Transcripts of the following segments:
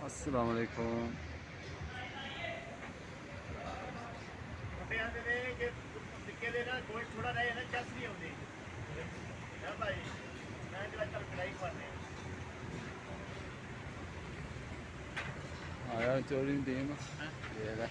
अस्सलाम वालेकुम। ਨਿੱਕੇ ਦੇ ਨਾ ਗੋਲ ਥੋੜਾ ਰਹੇ ਨਾ ਚੱਸ ਨਹੀਂ ਆਉਂਦੀ ਹੈ ਭਾਈ ਮੈਂ ਕਿਹਾ ਚੱਲ ਕੜਾਈ ਪਾਣੇ आया चोरी टीम ये ले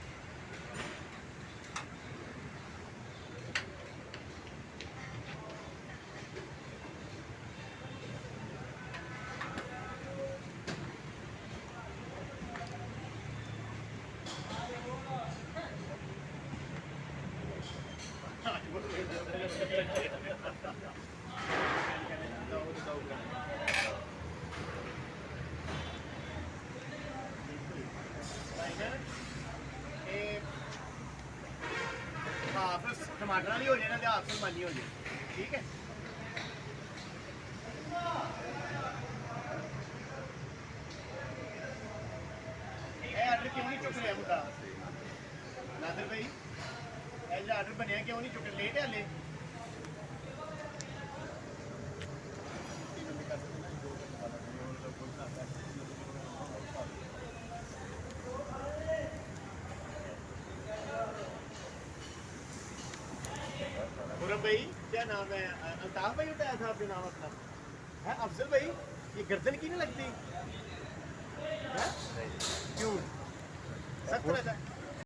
ਹਾਫ ਟਮਾਟਰ ਵਾਲੀ ਹੋ ਜਾਏ ਨਾ ਤੇ ਹਾਫ ਸਲਮਾਨੀ ਹੋ ਜਾਏ ਠੀਕ ਹੈ ਇਹ ਆਰਡਰ ਕਿਉਂ ਨਹੀਂ ਚੁੱਕ ਰਿਹਾ ਮੁੰਡਾ ਨਾਦਰ ਭਾਈ ਇਹ ਜਿਹੜਾ ਆਰਡਰ ਬਣਿਆ ਕਿਉਂ ਨਹੀਂ ਚੁੱਕ ਲੇਟ ਹੈ ਹਲੇ खुरम भाई क्या नाम है अल्ताफ भाई बताया था आपने नाम अपना है अफजल भाई ये गर्दन की नहीं लगती है क्यों सख्त रहता है